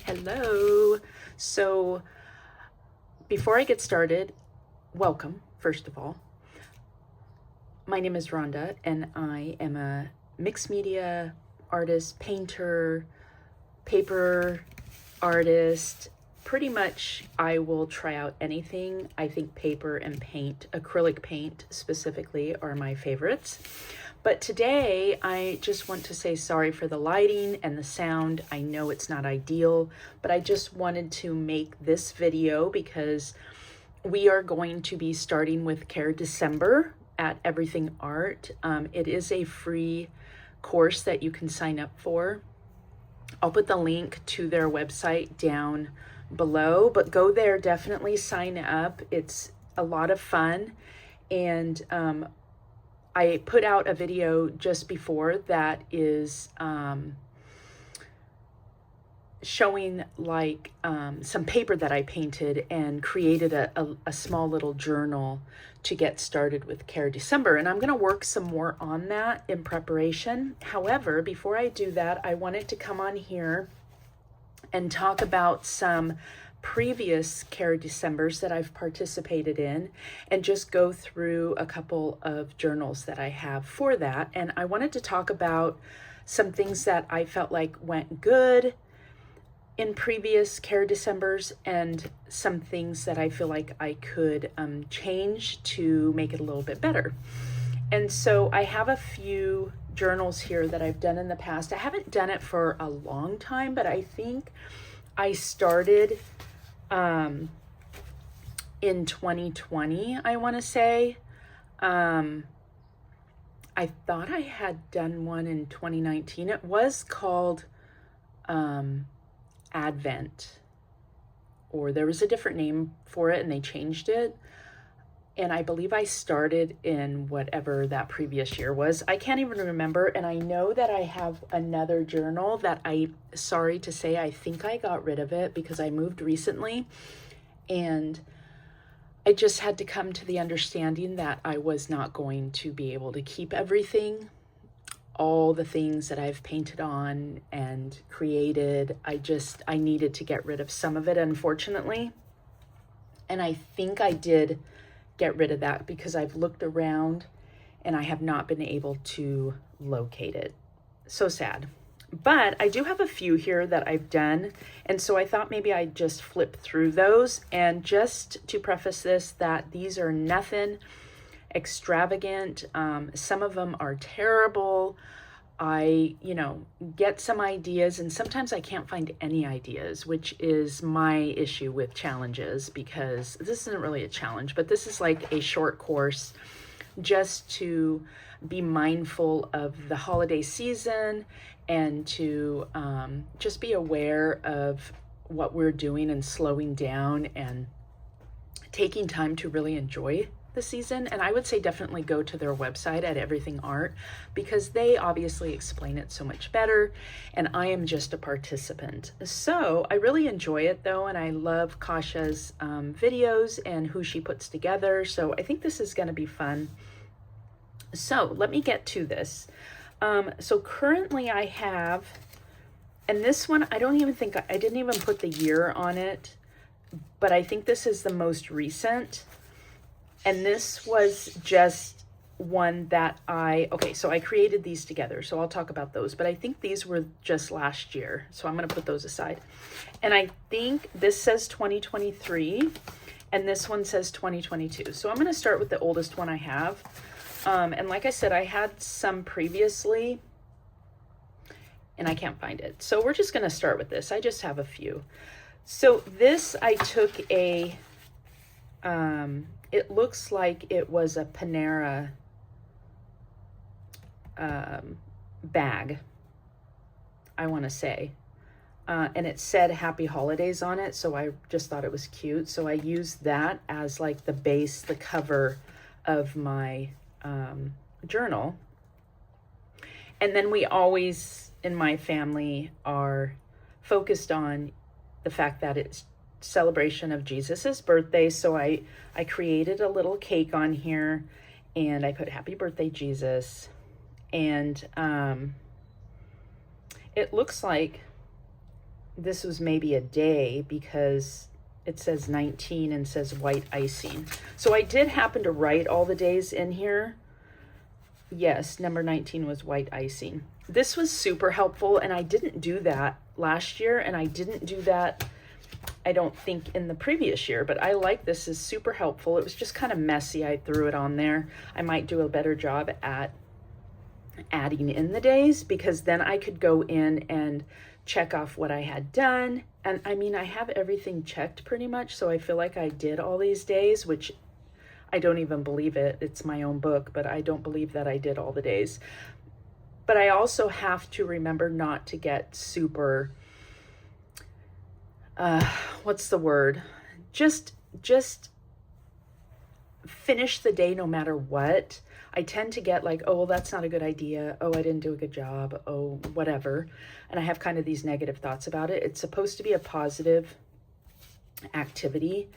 Hello. So before I get started, welcome, first of all. My name is Rhonda, and I am a mixed media artist, painter, paper artist. Pretty much, I will try out anything. I think paper and paint, acrylic paint specifically, are my favorites. But today, I just want to say sorry for the lighting and the sound. I know it's not ideal, but I just wanted to make this video because we are going to be starting with Care December at Everything Art. It is a free course that you can sign up for. I'll put the link to their website down below, but go there, definitely sign up. It's a lot of fun. And I put out a video just before that is showing like some paper that I painted and created a small little journal to get started with Care December. And I'm going to work some more on that in preparation. However, before I do that, I wanted to come on here and talk about some previous Care Decembers that I've participated in and just go through a couple of journals that I have for that. And I wanted to talk about some things that I felt like went good in previous Care Decembers and some things that I feel like I could change to make it a little bit better. And so I have a few journals here that I've done in the past. I haven't done it for a long time, but I think I started in 2020, I want to say. I thought I had done one in 2019. It was called Advent, or there was a different name for it and they changed it. And I believe I started in whatever that previous year was. I can't even remember. And I know that I have another journal that sorry to say, I think I got rid of it because I moved recently. And I just had to come to the understanding that I was not going to be able to keep everything. All the things that I've painted on and created, I needed to get rid of some of it, unfortunately. And I think I did get rid of that because I've looked around and I have not been able to locate it. So sad. But I do have a few here that I've done. And so I thought maybe I'd just flip through those. And just to preface this, that these are nothing extravagant. Some of them are terrible. I, get some ideas, and sometimes I can't find any ideas, which is my issue with challenges, because this isn't really a challenge, but this is like a short course just to be mindful of the holiday season and to just be aware of what we're doing and slowing down and taking time to really enjoy the season. And I would say definitely go to their website at Everything Art because they obviously explain it so much better, and I am just a participant. So I really enjoy it though, and I love Kasha's videos and who she puts together. So I think this is going to be fun. So let me get to this. So currently I have, and this one I didn't even put the year on it, but I think this is the most recent. And this was just one that so I created these together. So I'll talk about those, but I think these were just last year. So I'm going to put those aside. And I think this says 2023 and this one says 2022. So I'm going to start with the oldest one I have. And like I said, I had some previously and I can't find it. So we're just going to start with this. I just have a few. So this, I took it looks like it was a Panera bag, I want to say. And it said Happy Holidays on it, so I just thought it was cute. So I used that as like the base, the cover of my journal. And then we always, in my family, are focused on the fact that it's celebration of Jesus's birthday. So I created a little cake on here and I put Happy Birthday, Jesus. And it looks like this was maybe a day because it says 19 and says white icing. So I did happen to write all the days in here. Yes, number 19 was white icing. This was super helpful, and I didn't do that last year, and I didn't do that, I don't think, in the previous year, but I like this. Is super helpful. It was just kind of messy. I threw it on there. I might do a better job at adding in the days, because then I could go in and check off what I had done. And I mean, I have everything checked pretty much, so I feel like I did all these days, which I don't even believe it. It's my own book, but I don't believe that I did all the days. But I also have to remember not to get super, what's the word? Just finish the day no matter what. I tend to get like, oh, well, that's not a good idea. Oh, I didn't do a good job. Oh, whatever. And I have kind of these negative thoughts about it. It's supposed to be a positive activity.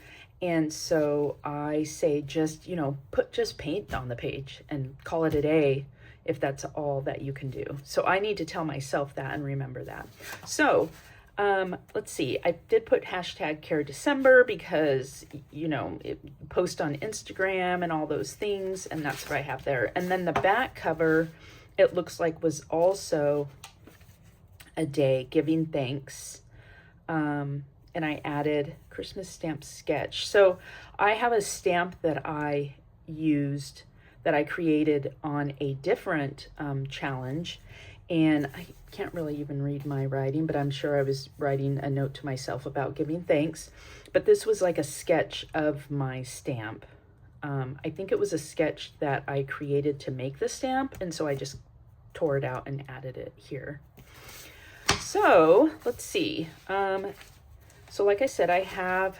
And so I say, just, you know, just paint on the page and call it a day if that's all that you can do. So I need to tell myself that and remember that. So let's see, I did put hashtag Care December because, you know, post on Instagram and all those things, and that's what I have there. And then the back cover, it looks like, was also a day, giving thanks. And I added Christmas stamp sketch. So I have a stamp that I used, that I created on a different challenge. And I can't really even read my writing, but I'm sure I was writing a note to myself about giving thanks. But this was like a sketch of my stamp. I think it was a sketch that I created to make the stamp, and so I just tore it out and added it here. So let's see. So like I said, I have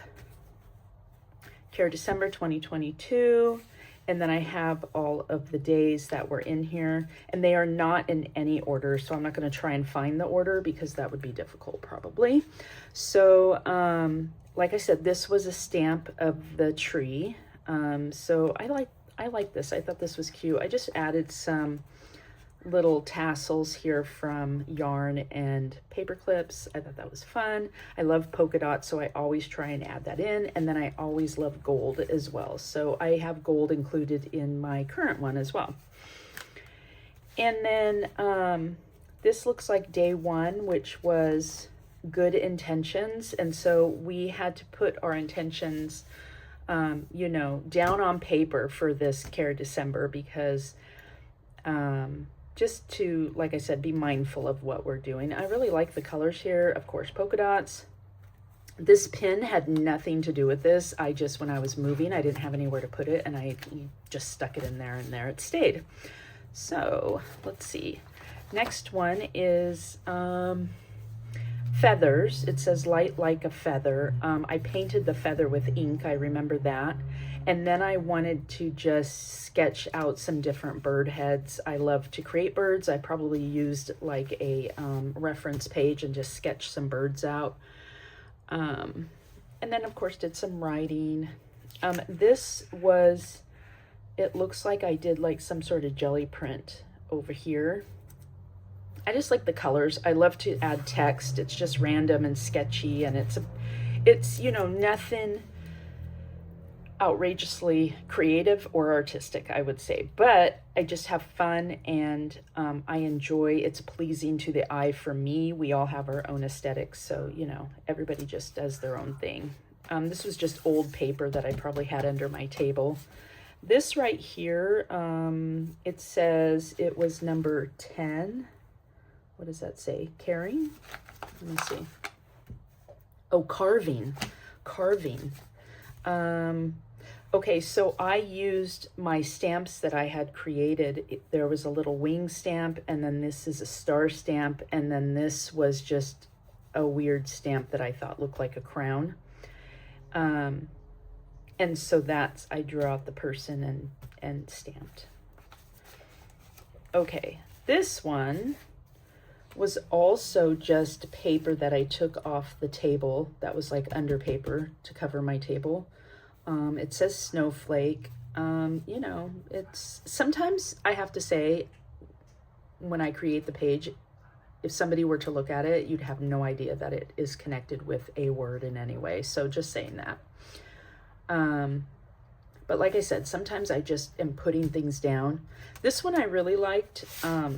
Care December 2022. And then I have all of the days that were in here, and they are not in any order. So I'm not going to try and find the order because that would be difficult probably. So, like I said, this was a stamp of the tree. So I like this. I thought this was cute. I just added some little tassels here from yarn and paper clips. I thought that was fun. I love polka dots, so I always try and add that in. And then I always love gold as well. So I have gold included in my current one as well. And then this looks like day one, which was good intentions. And so we had to put our intentions, you know, down on paper for this Care December, because just to, like I said, be mindful of what we're doing. I really like the colors here. Of course, polka dots. This pin had nothing to do with this. I just, when I was moving, I didn't have anywhere to put it, and I just stuck it in there, and there it stayed. So let's see. Next one is feathers. It says light like a feather. I painted the feather with ink. I remember that. And then I wanted to just sketch out some different bird heads. I love to create birds. I probably used like a reference page and just sketched some birds out. And then of course did some writing. This was, it looks like I did like some sort of jelly print over here. I just like the colors. I love to add text. It's just random and sketchy, and it's, you know, nothing outrageously creative or artistic, I would say, but I just have fun, and I enjoy. It's pleasing to the eye for me. We all have our own aesthetics, so, you know, everybody just does their own thing. This was just old paper that I probably had under my table. This right here, it says it was number 10. What does that say? Caring? Let me see. Oh, carving. Okay, so I used my stamps that I had created. There was a little wing stamp, and then this is a star stamp, and then this was just a weird stamp that I thought looked like a crown. And so that's, I drew out the person and stamped. Okay, this one was also just paper that I took off the table. That was like under paper to cover my table. It says snowflake. You know, it's, sometimes I have to say, when I create the page, if somebody were to look at it, you'd have no idea that it is connected with a word in any way. So just saying that. But like I said, sometimes I just am putting things down. This one I really liked. I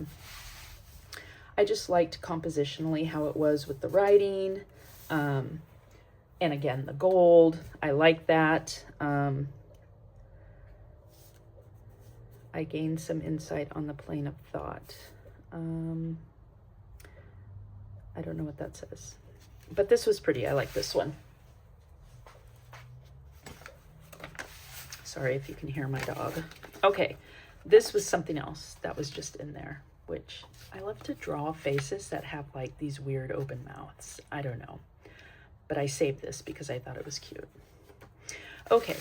just liked compositionally how it was with the writing. And again, the gold, I like that. I gained some insight on the plane of thought. I don't know what that says, but this was pretty. I like this one. Sorry if you can hear my dog. Okay, this was something else that was just in there, which I love to draw faces that have like these weird open mouths. I don't know, but I saved this because I thought it was cute. Okay,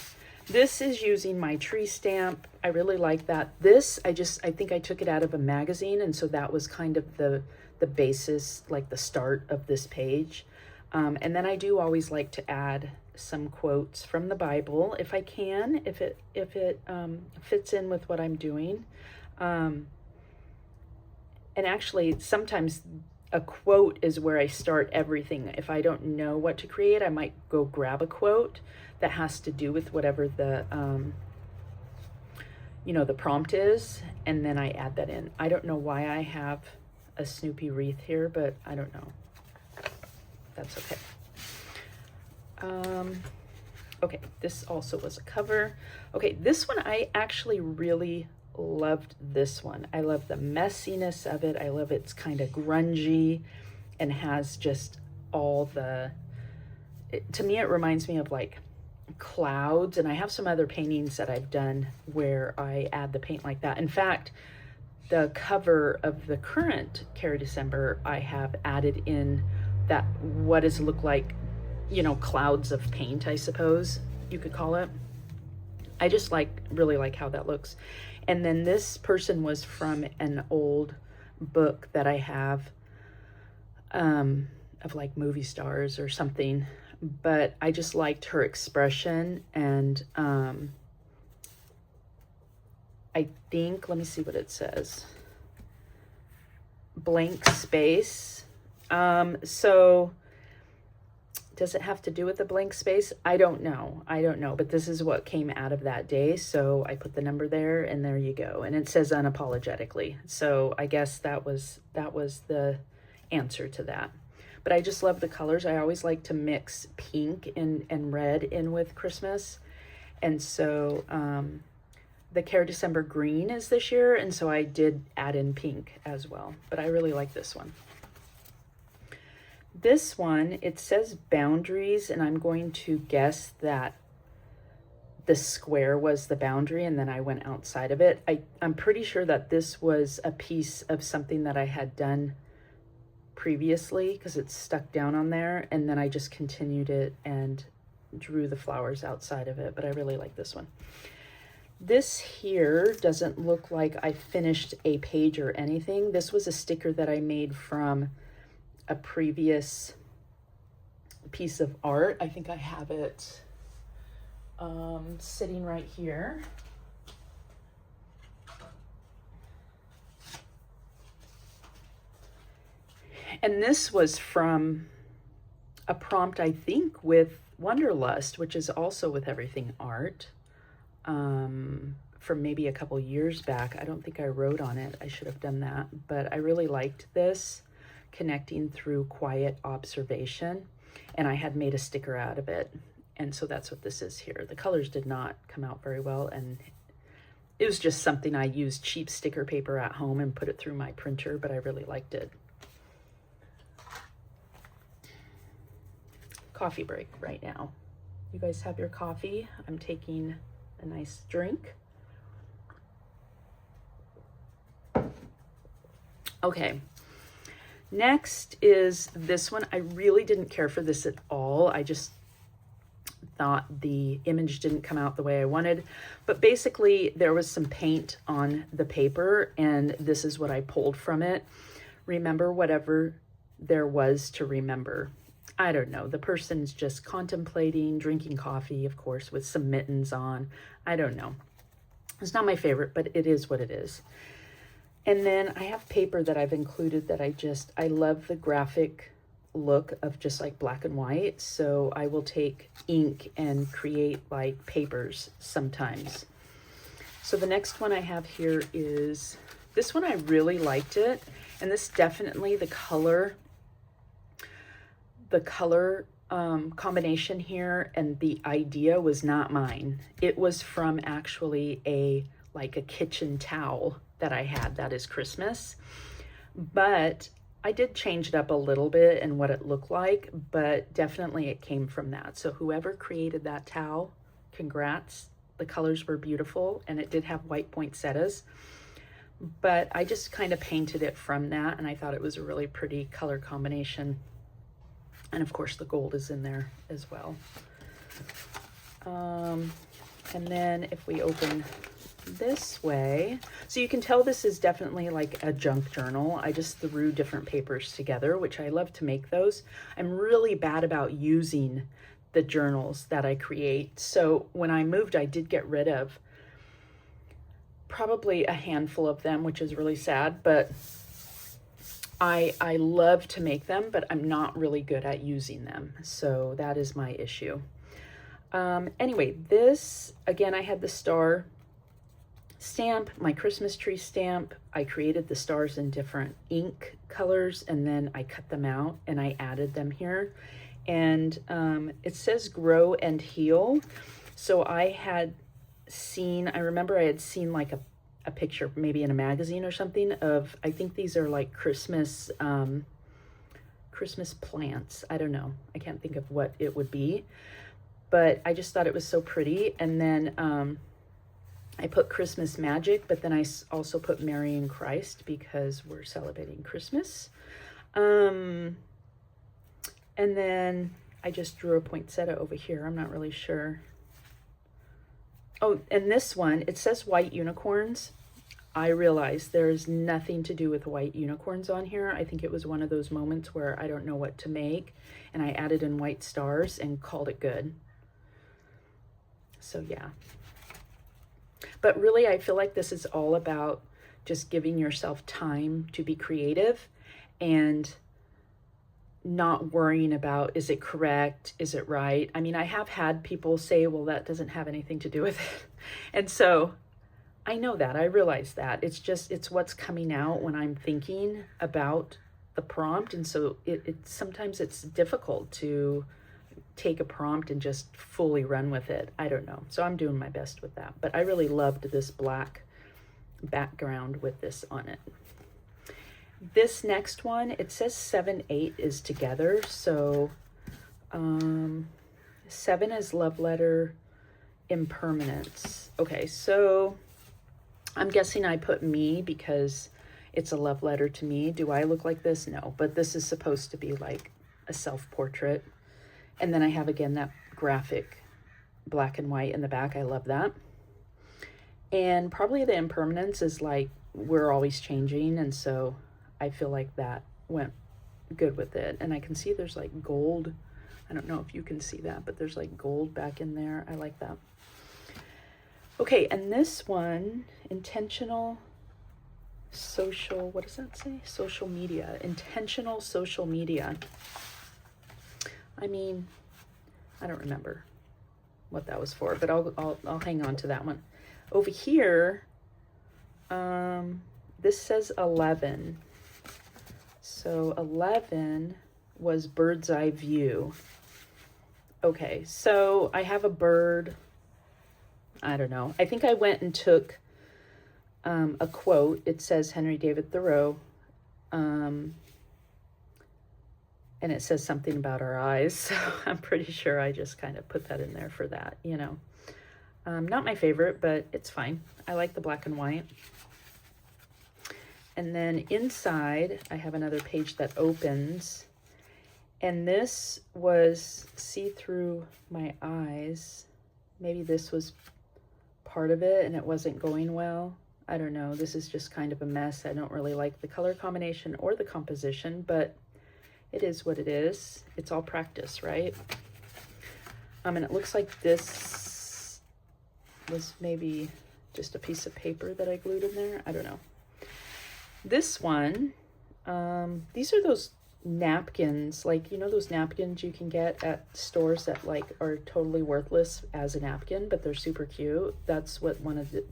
this is using my tree stamp. I really like that. This, I think I took it out of a magazine, and so that was kind of the basis, like the start of this page. And then I do always like to add some quotes from the Bible if I can, if it fits in with what I'm doing. And actually, sometimes a quote is where I start everything. If I don't know what to create, I might go grab a quote that has to do with whatever the the prompt is, and then I add that in. I don't know why I have a Snoopy wreath here, but I don't know. That's okay. Okay, this also was a cover. Okay, this one I actually really loved. This one, I love the messiness of it. I love it's kind of grungy and has just all the, to me it reminds me of like clouds, and I have some other paintings that I've done where I add the paint like that. In fact, the cover of the current Carrie December, I have added in that what does it look like, clouds of paint, I suppose you could call it. I just really like how that looks. And then this person was from an old book that I have of like movie stars or something, but I just liked her expression. And I think, let me see what it says. Blank space. So does it have to do with the blank space? I don't know, but this is what came out of that day. So I put the number there, and there you go. And it says unapologetically. So I guess that was the answer to that. But I just love the colors. I always like to mix pink and red in with Christmas. And so the Carrie December green is this year, and so I did add in pink as well. But I really like this one. This one, it says boundaries, and I'm going to guess that the square was the boundary, and then I went outside of it. I'm pretty sure that this was a piece of something that I had done previously because it's stuck down on there, and then I just continued it and drew the flowers outside of it, but I really like this one. This here doesn't look like I finished a page or anything. This was a sticker that I made from a previous piece of art. I think I have it sitting right here. And this was from a prompt, I think, with Wanderlust, which is also with Everything Art, from maybe a couple years back. I don't think I wrote on it. I should have done that, but I really liked this, connecting through quiet observation, and I had made a sticker out of it, and so that's what this is here. The colors did not come out very well, and it was just something I used cheap sticker paper at home and put it through my printer, but I really liked it. Coffee break right now. You guys have your coffee. I'm taking a nice drink. Okay. Next is this one. I really didn't care for this at all. I just thought the image didn't come out the way I wanted. But basically, there was some paint on the paper, and this is what I pulled from it. Remember whatever there was to remember. I don't know. The person's just contemplating, drinking coffee, of course, with some mittens on. I don't know. It's not my favorite, but it is what it is. And then I have paper that I've included that I love the graphic look of just like black and white. So I will take ink and create like papers sometimes. So the next one I have here is, this one I really liked it. And this definitely, the color combination here and the idea was not mine. It was from actually like a kitchen towel that I had that is Christmas, but I did change it up a little bit and what it looked like, but definitely it came from that. So whoever created that towel, congrats. The colors were beautiful and it did have white poinsettias, but I just kind of painted it from that and I thought it was a really pretty color combination. And of course the gold is in there as well. And then if we open this way, so you can tell this is definitely like a junk journal. I just threw different papers together, which I love to make those. I'm really bad about using the journals that I create. So when I moved, I did get rid of probably a handful of them, which is really sad, but I love to make them, but I'm not really good at using them. So that is my issue. Anyway, this, again, I had the star stamp, my Christmas tree stamp. I created the stars in different ink colors and then I cut them out and I added them here. And it says grow and heal. So I remember I had seen like a picture maybe in a magazine or something of, I think these are like Christmas plants. I don't know. I can't think of what it would be, but I just thought it was so pretty. And then I put Christmas magic, but then I also put Mary and Christ because we're celebrating Christmas. And then I just drew a poinsettia over here. I'm not really sure. Oh, and this one, it says white unicorns. I realized there's nothing to do with white unicorns on here. I think it was one of those moments where I don't know what to make, and I added in white stars and called it good. So yeah. But really, I feel like this is all about just giving yourself time to be creative and not worrying about, is it correct? Is it right? I mean, I have had people say, well, that doesn't have anything to do with it. And so I know that, I realize that. It's what's coming out when I'm thinking about the prompt. And so sometimes it's difficult to take a prompt and just fully run with it. I don't know. So I'm doing my best with that. But I really loved this black background with this on it. This next one, it says 7, 8 is together. So 7 is love letter impermanence. Okay, so I'm guessing I put me because it's a love letter to me. Do I look like this? No, but this is supposed to be like a self-portrait. And then I have, again, that graphic black and white in the back. I love that. And probably the impermanence is like, we're always changing. And so I feel like that went good with it. And I can see there's like gold. I don't know if you can see that, but there's like gold back in there. I like that. Okay, and this one, intentional social, what does that say? Social media, intentional social media. I mean, I don't remember what that was for, but I'll hang on to that one. Over here, this says 11. So 11 was bird's eye view. Okay, so I have a bird. I don't know. I think I went and took a quote. It says Henry David Thoreau. And it says something about our eyes. So I'm pretty sure I just kind of put that in there for that, you know. Not my favorite, but it's fine. I like the black and white. And then inside, I have another page that opens. And this was see through my eyes. Maybe this was part of it and it wasn't going well. I don't know. This is just kind of a mess. I don't really like the color combination or the composition, but it is what it is. It's all practice, right? And it looks like this was maybe just a piece of paper that I glued in there. I don't know. This one, these are those napkins, like, you know, those napkins you can get at stores that like are totally worthless as a napkin, but they're super cute. That's what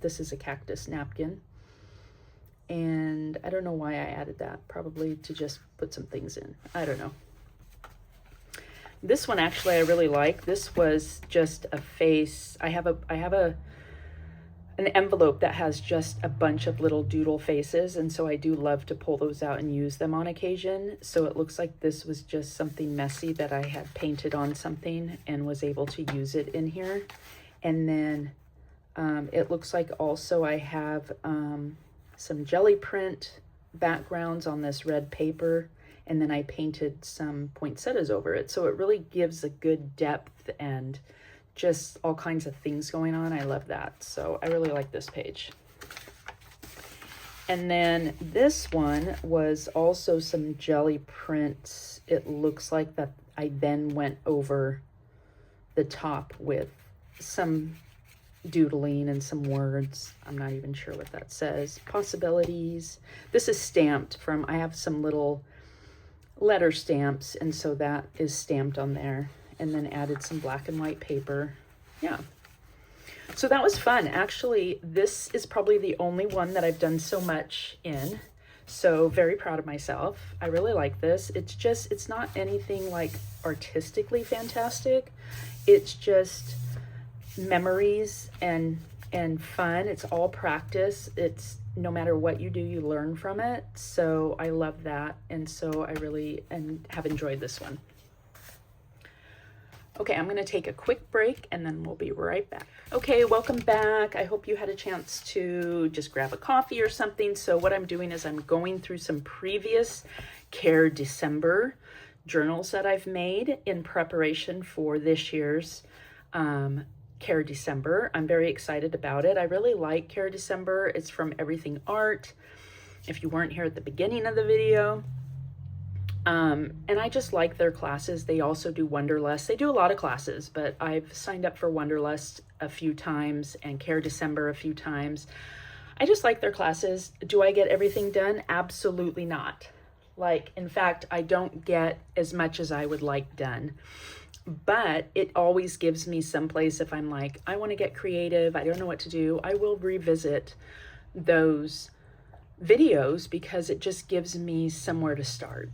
this is, a cactus napkin. And I don't know why I added that, probably to just put some things in. I don't know. This one actually I really like. This was just a face. I have an envelope that has just a bunch of little doodle faces, and so I do love to pull those out and use them on occasion. So it looks like this was just something messy that I had painted on something and was able to use it in here. And then it looks like also I have some jelly print backgrounds on this red paper, and then I painted some poinsettias over it. So it really gives a good depth and just all kinds of things going on. I love that. So I really like this page. And then this one was also some jelly prints. It looks like that I then went over the top with some doodling and some words. I'm not even sure what that says. Possibilities. This is stamped from, I have some little letter stamps, and so that is stamped on there. And then added some black and white paper. Yeah. So that was fun. Actually, this is probably the only one that I've done so much in. So very proud of myself. I really like this. It's not anything like artistically fantastic. It's just memories and fun. It's all practice. It's no matter what you do, you learn from it. So I love that. And so I really have enjoyed this one. Okay, I'm going to take a quick break and then we'll be right back. Okay, welcome back. I hope you had a chance to just grab a coffee or something. So what I'm doing is I'm going through some previous Care December journals that I've made in preparation for this year's Care December. I'm very excited about it. I really like Care December. It's from Everything Art. If you weren't here at the beginning of the video, and I just like their classes. They also do Wonderlust. They do a lot of classes, but I've signed up for Wonderlust a few times and Care December a few times. I just like their classes. Do I get everything done? Absolutely not. Like, in fact, I don't get as much as I would like done, but it always gives me some place. If I'm like, I want to get creative, I don't know what to do, I will revisit those videos because it just gives me somewhere to start.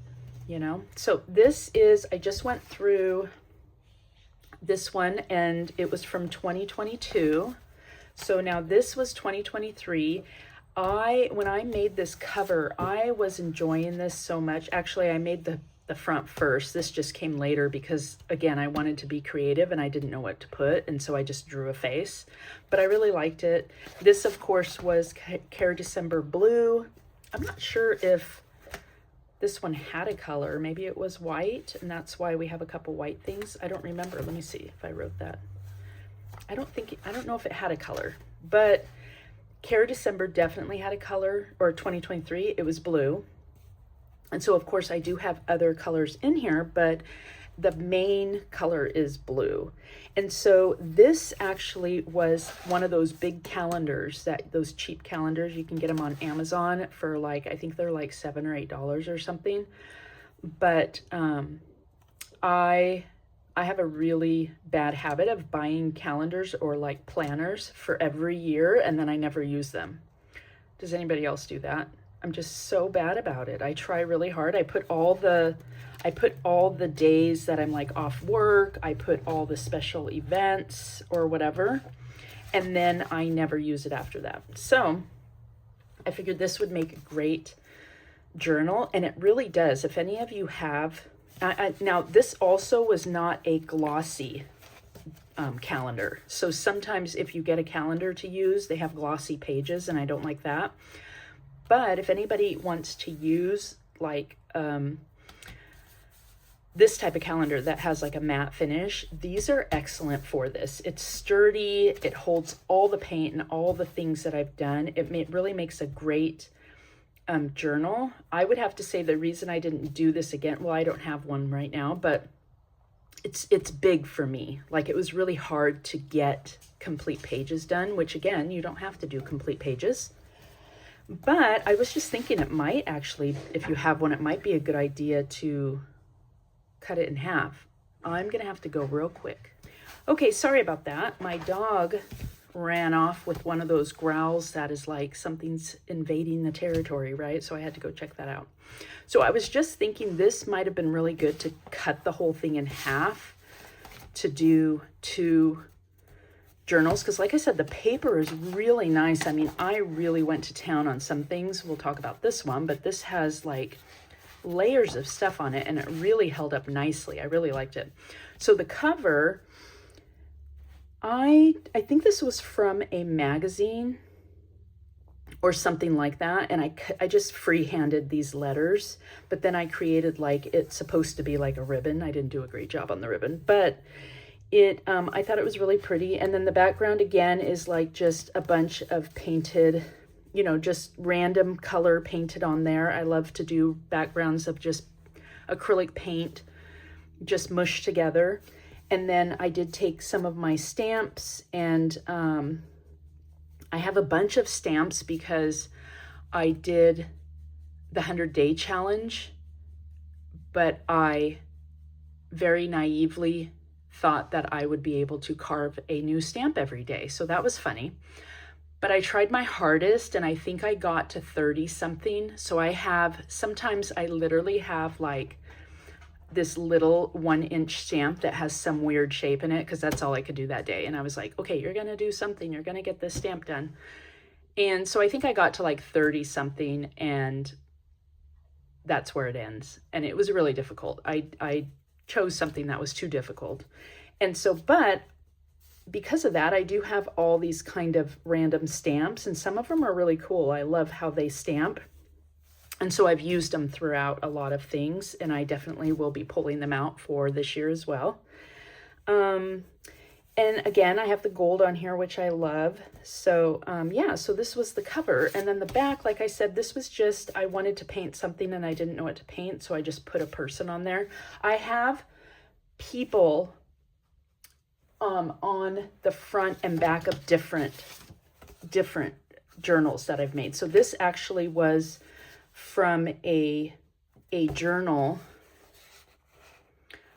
You know, so this is, I just went through this one and it was from 2022. So now this was 2023. When I made this cover, I was enjoying this so much. Actually, I made the front first. This just came later because, again, I wanted to be creative and I didn't know what to put. And so I just drew a face, but I really liked it. This, of course, was Care December Blue. I'm not sure if this one had a color. Maybe it was white, and that's why we have a couple white things. I don't remember. Let me see if I wrote that. I don't know if it had a color, but Care December definitely had a color, or 2023, it was blue. And so, of course, I do have other colors in here, but the main color is blue. And so this actually was one of those big calendars, those cheap calendars. You can get them on Amazon for like, I think they're like $7 or $8 or something. But I have a really bad habit of buying calendars or like planners for every year, and then I never use them. Does anybody else do that? I'm just so bad about it. I try really hard. I put all the days that I'm like off work. I put all the special events or whatever, and then I never use it after that. So I figured this would make a great journal, and it really does. If any of you have, now this also was not a glossy calendar. So sometimes if you get a calendar to use, they have glossy pages, and I don't like that. But if anybody wants to use like this type of calendar that has like a matte finish, these are excellent for this. It's sturdy, it holds all the paint and all the things that I've done. It really makes a great journal. I would have to say the reason I didn't do this again, well, I don't have one right now, but it's big for me. Like, it was really hard to get complete pages done, which again, you don't have to do complete pages. But I was just thinking it might actually, if you have one, it might be a good idea to cut it in half. I'm gonna have to go real quick. Okay, sorry about that. My dog ran off with one of those growls that is like something's invading the territory, right? So I had to go check that out. So I was just thinking this might have been really good to cut the whole thing in half to do 2 journals, because like I said, the paper is really nice. I mean, I really went to town on some things. We'll talk about this one, but this has like layers of stuff on it, and it really held up nicely. I really liked it. So the cover, I think this was from a magazine or something like that, and I just free-handed these letters, but then I created like it's supposed to be like a ribbon. I didn't do a great job on the ribbon, but it I thought it was really pretty. And then the background again is like just a bunch of painted, you know, just random color painted on there. I love to do backgrounds of just acrylic paint just mushed together. And then I did take some of my stamps, and I have a bunch of stamps because I did the 100-day challenge, but I very naively thought that I would be able to carve a new stamp every day. So that was funny. But I tried my hardest, and I think I got to 30 something. So I have, sometimes I literally have like this little 1-inch stamp that has some weird shape in it, because that's all I could do that day. And I was like, okay, you're gonna do something, you're gonna get this stamp done. And so I think I got to like 30 something, and that's where it ends. And it was really difficult. I chose something that was too difficult. And so, but because of that, I do have all these kind of random stamps, and some of them are really cool. I love how they stamp. And so I've used them throughout a lot of things, and I definitely will be pulling them out for this year as well. And again, I have the gold on here, which I love. So yeah, so this was the cover. And then the back, like I said, this was just, I wanted to paint something and I didn't know what to paint, so I just put a person on there. I have people on the front and back of different journals that I've made. So this actually was from a journal.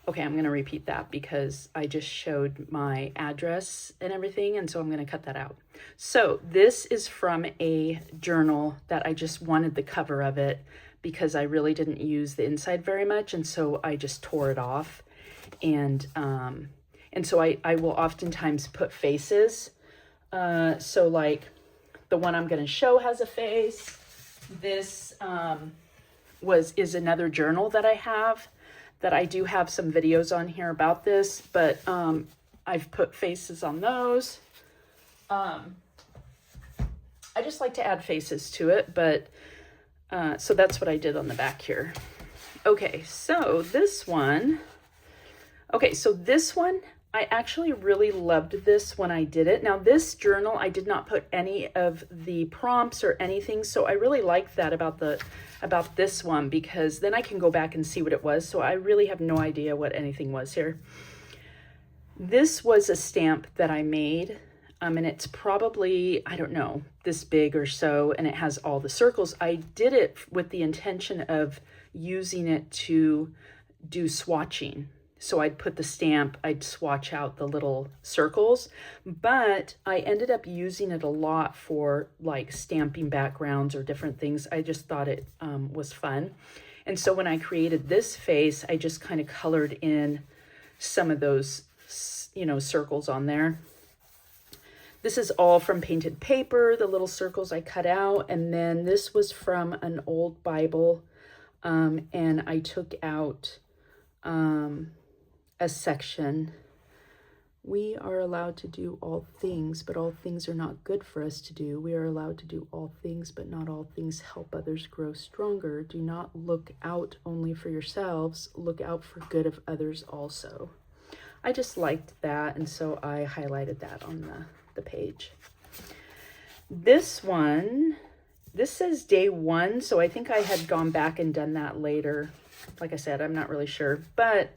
Okay, I'm going to repeat that because I just showed my address and everything, and so I'm going to cut that out. So this is from a journal that I just wanted the cover of it because I really didn't use the inside very much, and so I just tore it off. And so I will oftentimes put faces. So like the one I'm going to show has a face. This is another journal that I have, that I do have some videos on here about this, but I've put faces on those. I just like to add faces to it, but so that's what I did on the back here. Okay, so this one, I actually really loved this when I did it. Now this journal, I did not put any of the prompts or anything, so I really liked that about this one, because then I can go back and see what it was. So I really have no idea what anything was here. This was a stamp that I made, and it's probably, I don't know, this big or so, and it has all the circles. I did it with the intention of using it to do swatching. So I'd put the stamp, I'd swatch out the little circles, but I ended up using it a lot for like stamping backgrounds or different things. I just thought it was fun. And so when I created this face, I just kind of colored in some of those, you know, circles on there. This is all from painted paper, the little circles I cut out. And then this was from an old Bible, and I took out a section. We are allowed to do all things, but all things are not good for us to do. We are allowed to do all things, but not all things help others grow stronger. Do not look out only for yourselves. Look out for good of others also. I just liked that, and so I highlighted that on the page. This one, this says day 1, so I think I had gone back and done that later. Like I said, I'm not really sure, but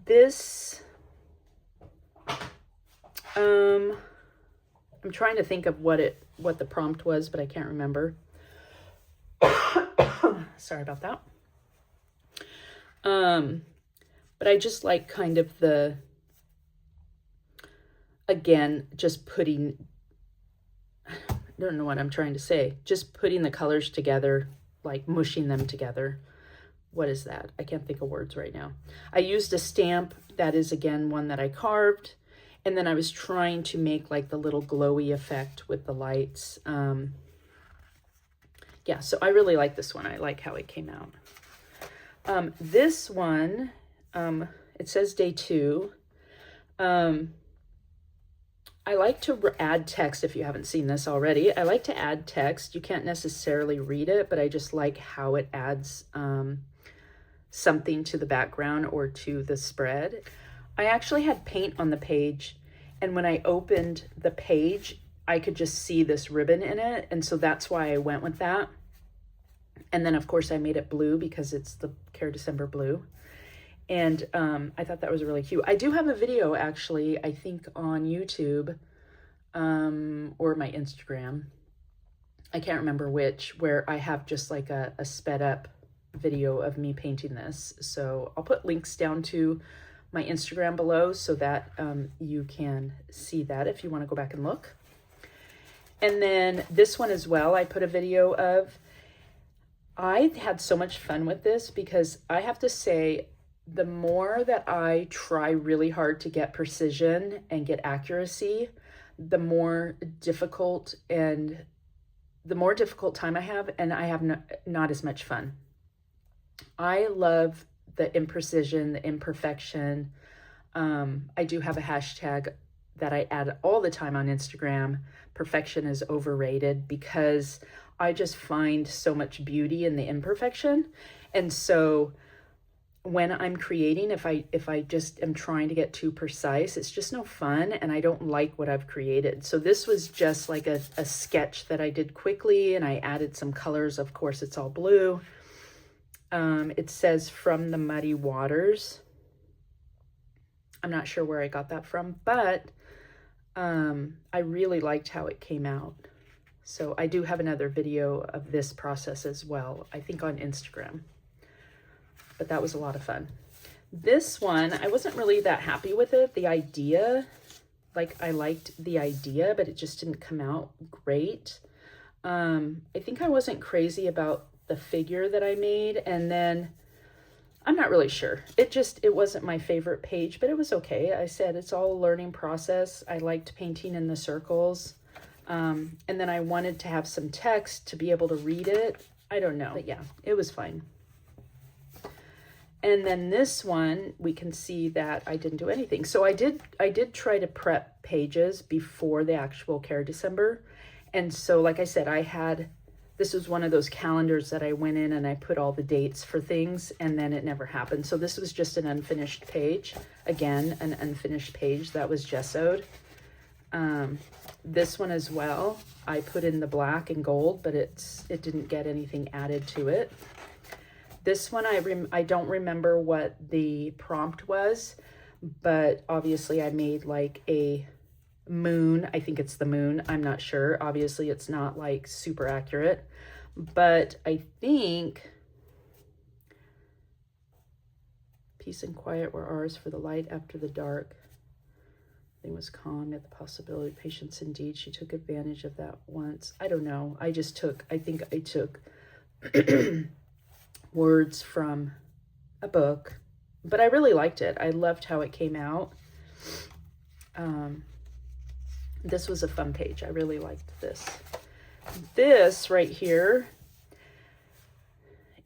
this, I'm trying to think of what the prompt was, but I can't remember. Sorry about that. But I just like kind of again, just putting, I don't know what I'm trying to say, just putting the colors together, like mushing them together. What is that? I can't think of words right now. I used a stamp that is, again, one that I carved. And then I was trying to make like the little glowy effect with the lights. Yeah, so I really like this one. I like how it came out. This one, it says day 2. I like to add text if you haven't seen this already. I like to add text. You can't necessarily read it, but I just like how it adds something to the background or to the spread. I actually had paint on the page, and when I opened the page, I could just see this ribbon in it, and so that's why I went with that. And then, of course, I made it blue because it's the Care December blue. And I thought that was really cute. I do have a video, actually, I think on YouTube or my Instagram. I can't remember which, where I have just like a sped up video of me painting this. So I'll put links down to my Instagram below so that you can see that if you want to go back and look. And then this one as well, I put a video of. I had so much fun with this because I have to say, the more that I try really hard to get precision and get accuracy, the more difficult time I have, and I have not as much fun. I love the imprecision, the imperfection. I do have a hashtag that I add all the time on Instagram. Perfection is overrated, because I just find so much beauty in the imperfection. And so when I'm creating, if I just am trying to get too precise, it's just no fun, and I don't like what I've created. So this was just like a sketch that I did quickly, and I added some colors. Of course, it's all blue. It says "From the Muddy Waters." I'm not sure where I got that from, but I really liked how it came out. So I do have another video of this process as well, I think on Instagram. But that was a lot of fun. This one, I wasn't really that happy with it. The idea, like, I liked the idea, but it just didn't come out great. I think I wasn't crazy about the figure that I made, and then I'm not really sure. It wasn't my favorite page, but it was okay. I said it's all a learning process. I liked painting in the circles. And then I wanted to have some text to be able to read it. I don't know, but yeah, it was fine. And then this one, we can see that I didn't do anything. So I did try to prep pages before the actual Care December. And so, like I said, this was one of those calendars that I went in and I put all the dates for things, and then it never happened. So this was just an unfinished page. Again, an unfinished page that was gessoed. This one as well, I put in the black and gold, but it didn't get anything added to it. This one, I don't remember what the prompt was, but obviously I made like a moon. I think it's the moon. I'm not sure. Obviously it's not like super accurate, but I think peace and quiet were ours, for the light after the dark. Thing was calm at the possibility of patience indeed. She took advantage of that once. I don't know. I think I took words from a book, but I really liked it. I loved how it came out. This was a fun page. I really liked this. This right here,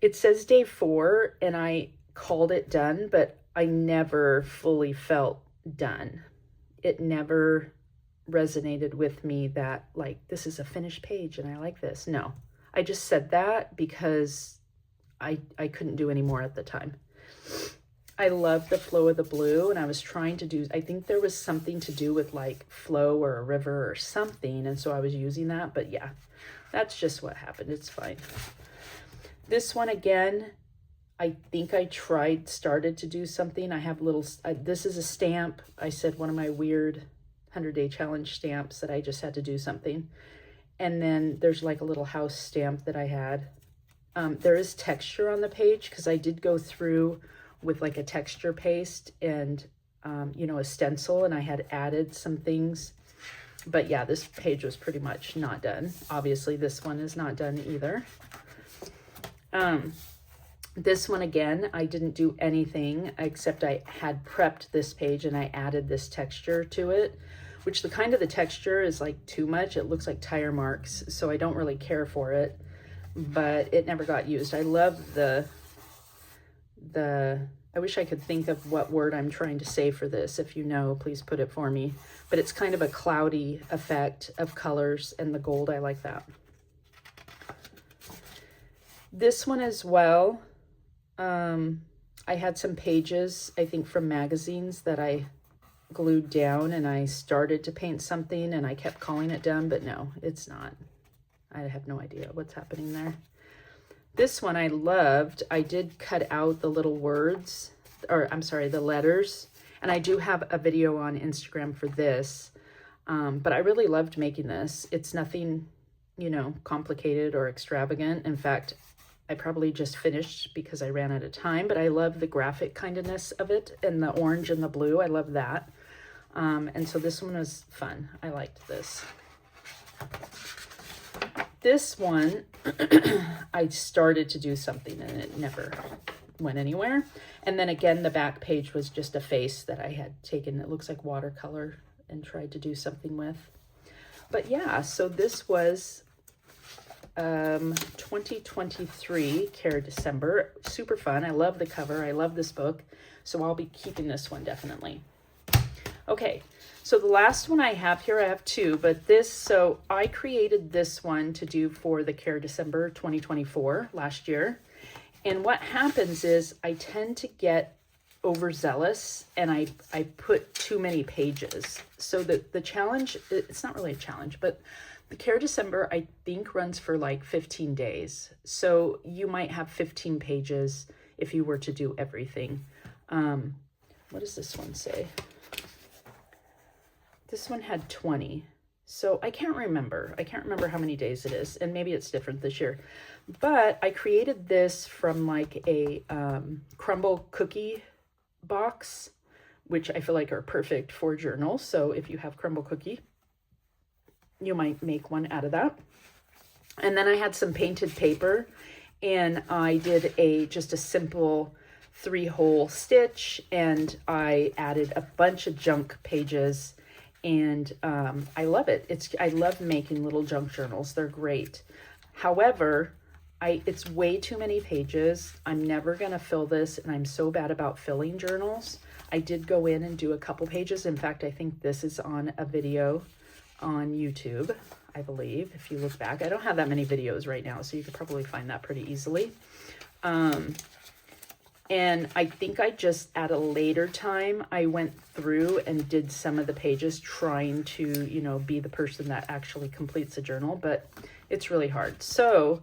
it says day 4, and I called it done, but I never fully felt done. It never resonated with me that, like, this is a finished page and I like this. No, I just said that because I couldn't do any more at the time. I love the flow of the blue, and I was trying to do, I think there was something to do with like flow or a river or something, and so I was using that. But yeah, that's just what happened. It's fine. This one again, I think I started to do something. I have this is a stamp. I said one of my weird 100-day challenge stamps that I just had to do something. And then there's like a little house stamp that I had. There is texture on the page because I did go through with like a texture paste and, you know, a stencil, and I had added some things. But yeah, this page was pretty much not done. Obviously, this one is not done either. This one, again, I didn't do anything except I had prepped this page and I added this texture to it, which the kind of the texture is like too much. It looks like tire marks, so I don't really care for it, but it never got used. I love I wish I could think of what word I'm trying to say for this. If you know, please put it for me. But it's kind of a cloudy effect of colors, and the gold, I like that. This one as well, I had some pages, I think from magazines, that I glued down, and I started to paint something and I kept calling it done, but no, it's not. I have no idea what's happening there. This one I loved. I did cut out the little words, or I'm sorry, the letters, and I do have a video on Instagram for this, but I really loved making this. It's nothing, you know, complicated or extravagant. In fact, I probably just finished because I ran out of time, but I love the graphic kindness of it, and the orange and the blue. I love that. And so this one was fun. I liked this. This one, I started to do something and it never went anywhere. And then again, the back page was just a face that I had taken. It looks like watercolor and tried to do something with. But yeah, so this was 2023 Care December. Super fun. I love the cover. I love this book. So I'll be keeping this one definitely. Okay, so the last one I have here, I have two, but so I created this one to do for the Care December 2024 last year. And what happens is I tend to get overzealous and I put too many pages. So the challenge, it's not really a challenge, but the Care December, I think, runs for like 15 days. So you might have 15 pages if you were to do everything. What does this one say? This one had 20. So I can't remember. I can't remember how many days it is. And maybe it's different this year. But I created this from like a crumble cookie box, which I feel like are perfect for journals. So if you have crumble cookie, you might make one out of that. And then I had some painted paper, and I did just a simple 3-hole stitch, and I added a bunch of junk pages, and I love it. I love making little junk journals. They're great. However, it's way too many pages. I'm never gonna fill this, and I'm so bad about filling journals. I did go in and do a couple pages. In fact, I think this is on a video on YouTube, I believe, if you look back. I don't have that many videos right now, so you could probably find that pretty easily. And I think I just, at a later time, I went through and did some of the pages trying to, you know, be the person that actually completes a journal, but it's really hard. So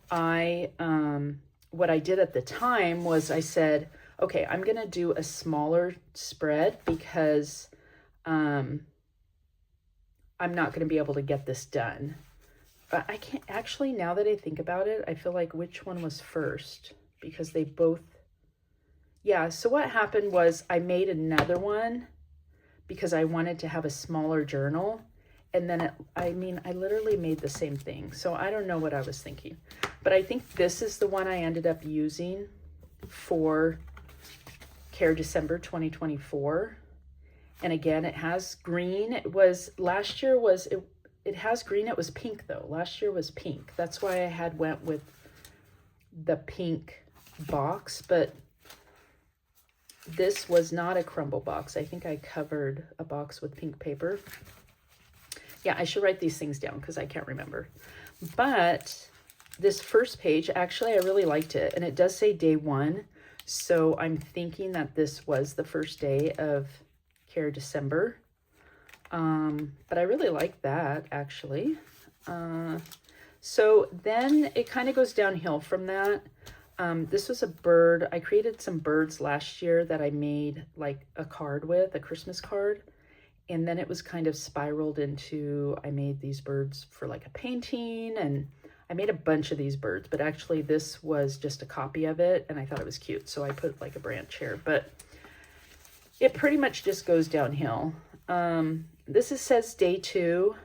what I did at the time was I said, okay, I'm going to do a smaller spread because I'm not going to be able to get this done. I can't actually, now that I think about it, I feel like which one was first, because they both, yeah. So what happened was I made another one because I wanted to have a smaller journal. And then I literally made the same thing. So I don't know what I was thinking, but I think this is the one I ended up using for Care December 2024. And again, it has green. It was, last year was, it has green. It was pink though. Last year was pink. That's why I had went with the pink box, but this was not a crumble box. I think I covered a box with pink paper. Yeah, I should write these things down because I can't remember. But this first page, actually, I really liked it. And it does say day 1. So I'm thinking that this was the first day of Care December. But I really like that, actually. So then it kind of goes downhill from that. This was a bird. I created some birds last year that I made like a card with, a Christmas card. And then it was kind of spiraled into, I made these birds for like a painting, and I made a bunch of these birds, but actually this was just a copy of it, and I thought it was cute, so I put like a branch here, but it pretty much just goes downhill. Says day 2,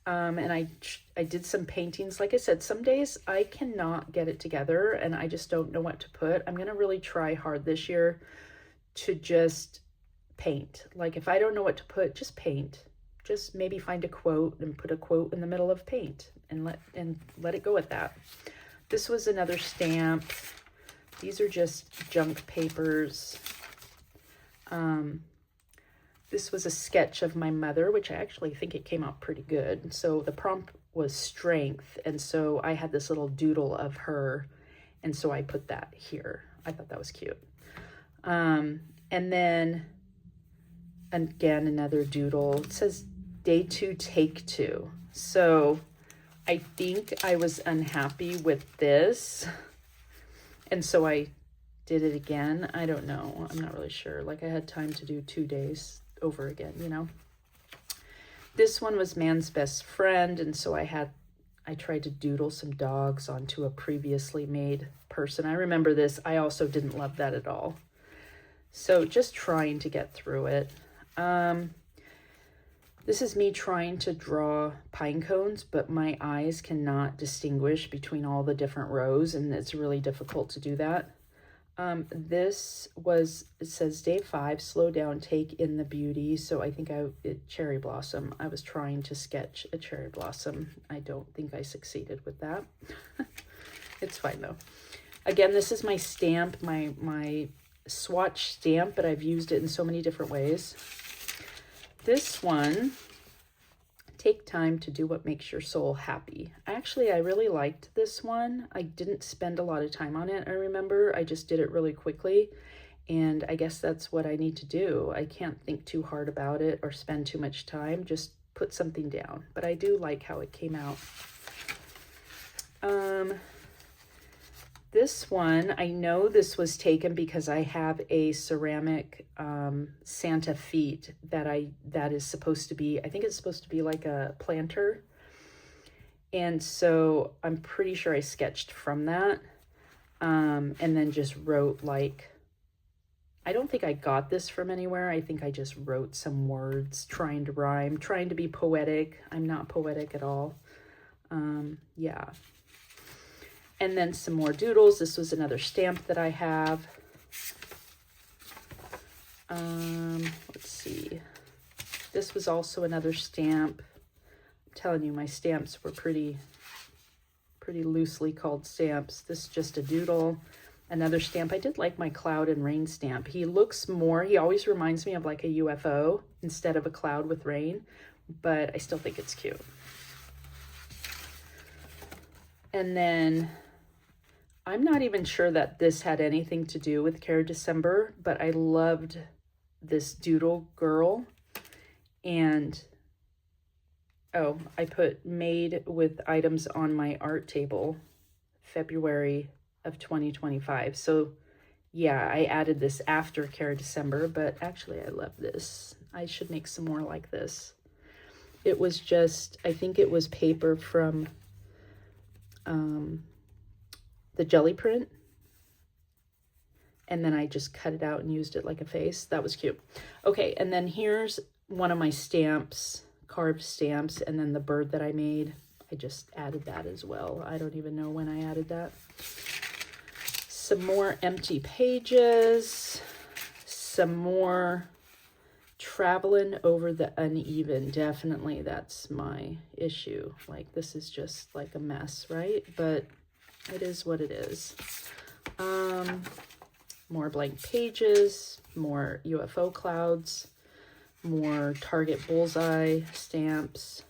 and I did some paintings. Like I said, some days I cannot get it together, and I just don't know what to put. I'm gonna really try hard this year to just paint. Like if I don't know what to put, just paint. Just maybe find a quote and put a quote in the middle of paint and let it go with that. This was another stamp. These are just junk papers. This was a sketch of my mother, which I actually think it came out pretty good. So the prompt was strength, and so I had this little doodle of her, and so I put that here. I thought that was cute. And then again, another doodle. It says day 2, take 2. So I think I was unhappy with this, and so I did it again. I don't know. I'm not really sure. Like I had time to do 2 days over again, you know. This one was man's best friend, and so I tried to doodle some dogs onto a previously made person. I remember this. I also didn't love that at all. So just trying to get through it. This is me trying to draw pine cones, but my eyes cannot distinguish between all the different rows, and it's really difficult to do that. It says day 5, slow down, take in the beauty. So I think cherry blossom. I was trying to sketch a cherry blossom. I don't think I succeeded with that. It's fine though. Again, this is my stamp, my swatch stamp, but I've used it in so many different ways. This one, take time to do what makes your soul happy. Actually, I really liked this one. I didn't spend a lot of time on it, I remember. I just did it really quickly, and I guess that's what I need to do. I can't think too hard about it or spend too much time. Just put something down. But I do like how it came out. This one, I know this was taken because I have a ceramic Santa feet that is supposed to be, I think it's supposed to be like a planter. And so I'm pretty sure I sketched from that. And then just wrote like, I don't think I got this from anywhere. I think I just wrote some words trying to rhyme, trying to be poetic. I'm not poetic at all. Yeah. And then some more doodles. This was another stamp that I have. Let's see. This was also another stamp. I'm telling you, my stamps were pretty loosely called stamps. This is just a doodle. Another stamp. I did like my cloud and rain stamp. He always reminds me of like a UFO instead of a cloud with rain, but I still think it's cute. And then I'm not even sure that this had anything to do with Care December, but I loved this doodle girl. And, oh, I put made with items on my art table, February of 2025. So, yeah, I added this after Care December, but actually I love this. I should make some more like this. It was just, I think it was paper from the jelly print, and then I just cut it out and used it like a face. That was cute. Okay, and then here's one of my stamps, carved stamps, and then the bird that I made. I just added that as well. I don't even know when I added that. Some more empty pages, some more traveling over the uneven. Definitely that's my issue. Like this is just like a mess, right? But it is what it is. More blank pages, more UFO clouds, more Target bullseye stamps.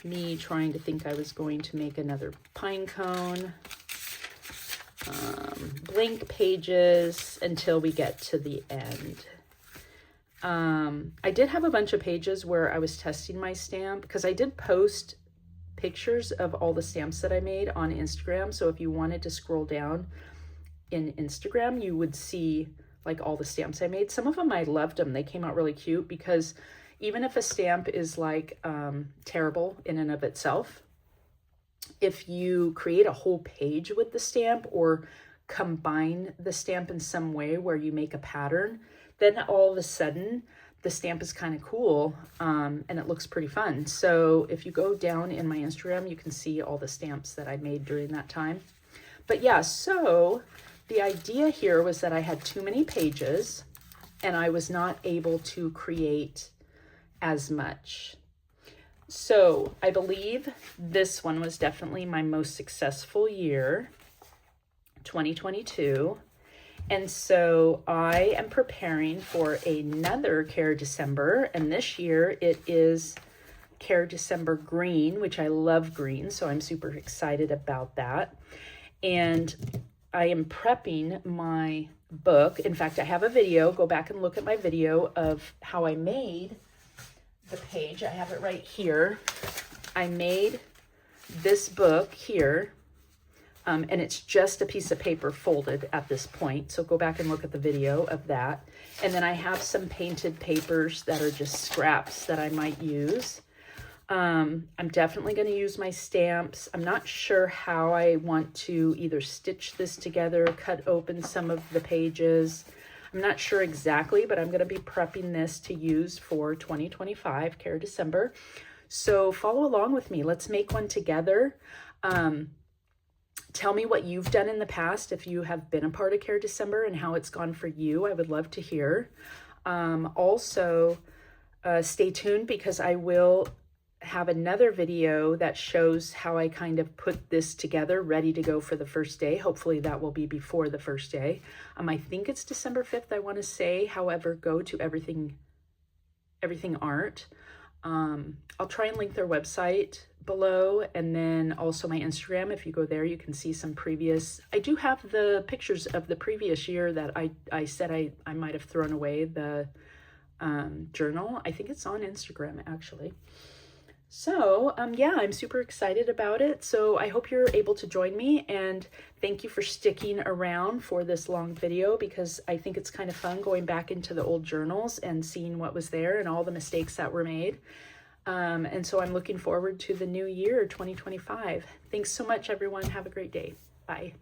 Me trying to think I was going to make another pine cone. Blank pages until we get to the end. I did have a bunch of pages where I was testing my stamp because I did post pictures of all the stamps that I made on Instagram. So if you wanted to scroll down in Instagram, you would see like all the stamps I made. Some of them, I loved them. They came out really cute because even if a stamp is like terrible in and of itself, if you create a whole page with the stamp or combine the stamp in some way where you make a pattern, then all of a sudden the stamp is kind of cool, and it looks pretty fun. So if you go down in my Instagram, you can see all the stamps that I made during that time. But yeah, so the idea here was that I had too many pages and I was not able to create as much. So I believe this one was definitely my most successful year, 2022. And so I am preparing for another Care December, and this year it is Care December Green, which I love green, so I'm super excited about that. And I am prepping my book. In fact, I have a video. Go back and look at my video of how I made the page. I have it right here. I made this book here, and it's just a piece of paper folded at this point. So go back and look at the video of that. And then I have some painted papers that are just scraps that I might use. I'm definitely going to use my stamps. I'm not sure how I want to either stitch this together, cut open some of the pages. I'm not sure exactly, but I'm going to be prepping this to use for 2025 Care December. So follow along with me. Let's make one together. Tell me what you've done in the past, if you have been a part of Care December, and how it's gone for you. I would love to hear. Also, stay tuned, because I will have another video that shows how I kind of put this together ready to go for the first day. Hopefully that will be before the first day. I think it's December 5th, I want to say. However, go to Everything Art. I'll try and link their website below, and then also my Instagram. If you go there, you can see some previous, I do have the pictures of the previous year that I said I might have thrown away the journal. I think it's on Instagram actually. So yeah, I'm super excited about it. So I hope you're able to join me, and thank you for sticking around for this long video, because I think it's kind of fun going back into the old journals and seeing what was there and all the mistakes that were made. And so I'm looking forward to the new year, 2025. Thanks so much, everyone. Have a great day. Bye.